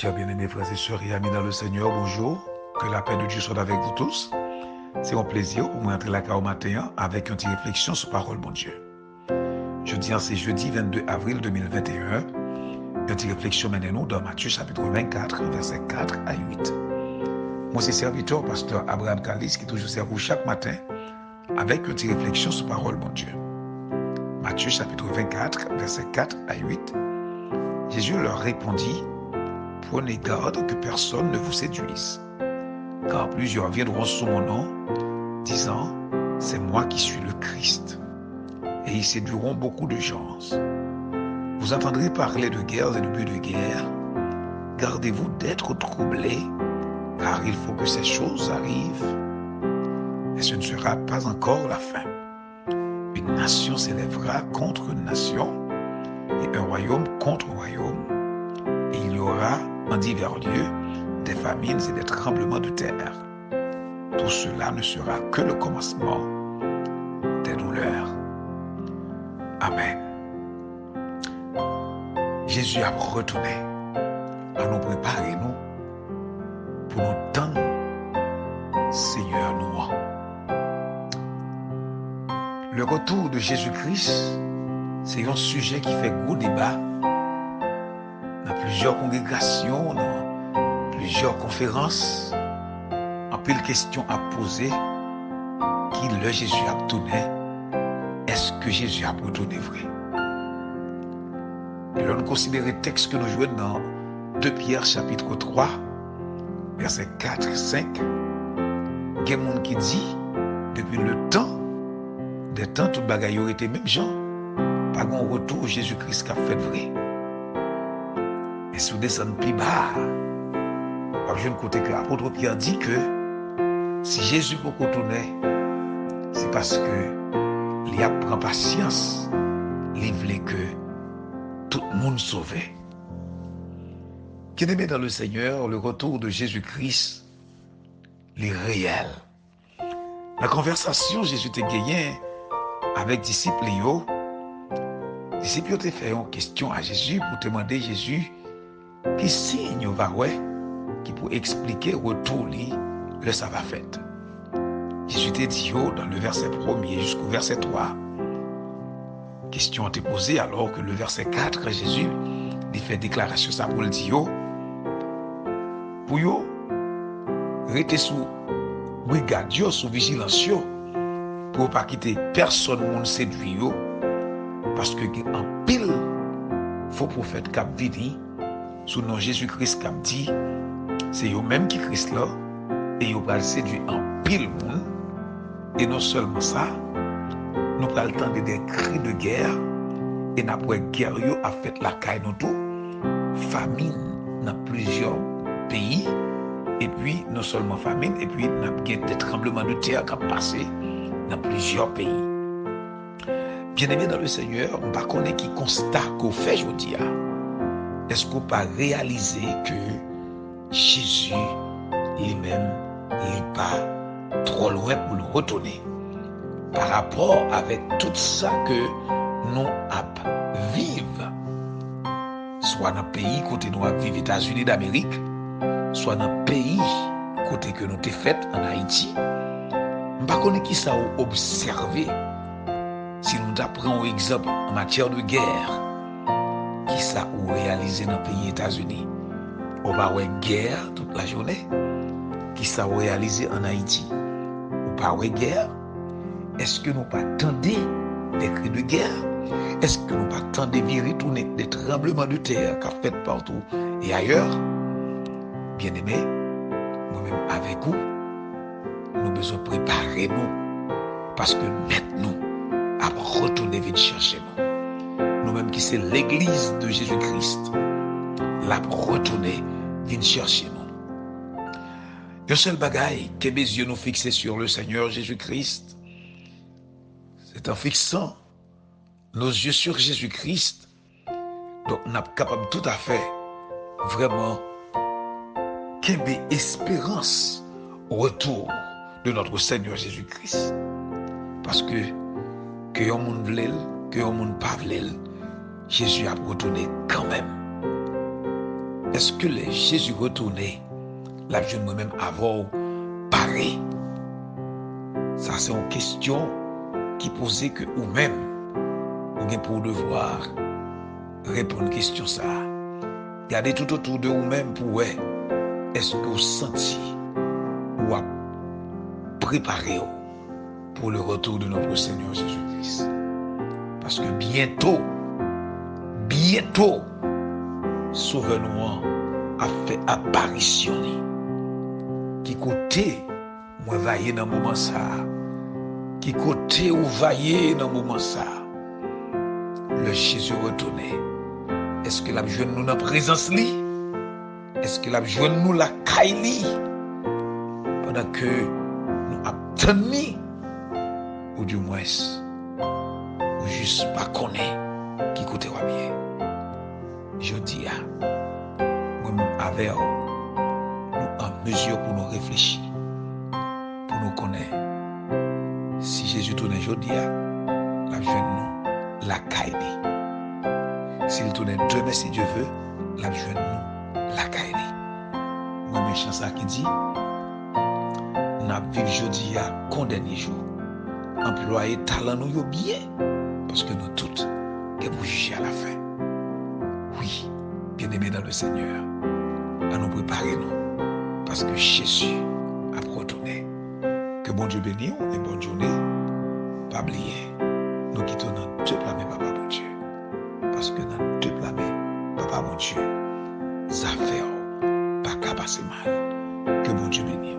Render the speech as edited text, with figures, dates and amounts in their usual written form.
Chers bien-aimés frères et sœurs et amis dans le Seigneur, bonjour. Que la paix de Dieu soit avec vous tous. C'est un plaisir pour moi d'entrer là au matin avec une petite réflexion sur parole mon Dieu. C'est jeudi 22 avril 2021. Une petite réflexion maintenant dans Matthieu chapitre 24, versets 4 à 8. Moi, c'est serviteur, pasteur Abraham Kalis, qui toujours sert vous chaque matin avec une petite réflexion sur parole mon Dieu. Matthieu chapitre 24, versets 4 à 8. Jésus leur répondit: prenez garde que personne ne vous séduise, car plusieurs viendront sous mon nom, disant: c'est moi qui suis le Christ. Et ils séduiront beaucoup de gens. Vous entendrez parler de guerres et de buts de guerre. Gardez-vous d'être troublés, car il faut que ces choses arrivent. Et ce ne sera pas encore la fin. Une nation s'élèvera contre une nation, et un royaume contre un royaume. Et il y aura en divers lieux des famines et des tremblements de terre. Tout cela ne sera que le commencement des douleurs. Amen. Jésus a retourné à nous préparer, nous, pour nous tendre Seigneur nous. Le retour de Jésus-Christ, c'est un sujet qui fait gros débat dans plusieurs congrégations, dans plusieurs conférences, en pile questions à poser. Qui le Jésus a tourné? Est-ce que Jésus a retourné vrai? Et là, nous considérons le texte que nous jouons dans 2 Pierre chapitre 3, versets 4 et 5. Il y a des gens qui dit, depuis le temps, des temps, tout bagaille aurait été même gens, pas un retour Jésus-Christ qui a fait vrai. Et si vous descendez plus bas, je ne côté que l'apôtre Pierre dit que si Jésus peut retourner, c'est parce que il a pris patience, il voulait que tout le monde sauvé. Bien-aimé dans le Seigneur, le retour de Jésus-Christ, il est réel. La conversation Jésus t'a gagné avec les disciples, les disciples ont fait une question à Jésus pour demander Jésus qui signe va ouais qui pour expliquer retour le sabbat fête. Jésus t'a dit dans le verset 1er jusqu'au verset 3. Question a été posée alors que le verset 4, Jésus il fait déclaration ça pour le dire pour yo rester sous brigade, sous vigilance pour pas quitter personne monde séduit yo, parce que en pile faux prophète qui vini sous nom Jésus-Christ qui dit c'est eux même qui Christ là et ils va séduire en pile monde. Et non seulement ça, nous prenons le temps de des cris de guerre et après guerre a fait la caille nous tout famine dans plusieurs pays. Et puis, non seulement famine, et puis, nous avons des tremblements de terre qui ont passé dans plusieurs pays. Bien-aimés dans le Seigneur, on ne va pas connaître qui constat qu'on fait aujourd'hui. Est-ce qu'on peut réaliser que Jésus lui-même n'est pas trop loin pour nous retourner par rapport avec tout ça que nous vivons, soit dans le pays côté nous vivons, États-Unis d'Amérique, soit dans le pays côté que nous t'ai fait en Haïti. Je ne sais pas qui ça a observé. Si nous apprenons un exemple en matière de guerre, qui ça a réalisé dans le pays États-Unis, on va avoir une guerre toute la journée. Qui ça a réalisé en Haïti, on va avoir une guerre. Est-ce que nous pas attendre des cris de guerre? Est-ce que nous pas attendre retourner des tremblements de terre qu'a fait partout et ailleurs? Bien-aimés, moi-même avec vous, nous avons besoin de préparer nous. Parce que maintenant, à retourner venir chercher nous. Nous-mêmes qui c'est l'église de Jésus-Christ, la retourner venir chercher nous. Le seul bagaille que mes yeux nous fixés sur le Seigneur Jésus-Christ, c'est en fixant nos yeux sur Jésus-Christ, donc nous sommes capables tout à fait, vraiment, qu'il y ait espérance au retour de notre Seigneur Jésus-Christ. Parce que un monde vle, que un monde pas vle, Jésus a retourné quand même. est-ce que les Jésus retourné, la jeune moi-même avant paré? Ça, c'est une question qui posait que vous-même, vous avez pour devoir répondre à une question ça. Regardez tout autour de vous-même pour voir, est-ce que vous sentez ou à préparer pour le retour de notre Seigneur Jésus-Christ? Parce que bientôt, Sauveur-nous a fait apparition. Qui côté, moi vaillé dans le moment ça. Qui côté ou vaillé dans le moment ça. Le Jésus retourné. Est-ce que la joie nous dans la présence li? Est-ce que la joie nous la caille li? Pendant que nous attendons, ou du moins, ou juste pas connaître qui côté va bien. Je dis moi avec nous en mesure pour nous réfléchir, pour nous connaître. Si Jésus tourne aujourd'hui, la jeune nous, la caille. S'il tourne demain, si Dieu veut, la jeune nous, la caille. Moi, mes chansons qui dit, nous vivons aujourd'hui comme dernier jour. Employer talent nous bien, parce que nous tous, et vous juger à la fin. Oui, bien-aimés dans le Seigneur, à nous préparer nous, parce que Jésus a retourné. Que bon Dieu bénisse et bonne journée. Pas oublier, nous quittons dans deux planètes, Papa mon Dieu. Parce que dans deux planètes, Papa mon Dieu, ça fait pas qu'à passer mal. Que bon Dieu bénisse.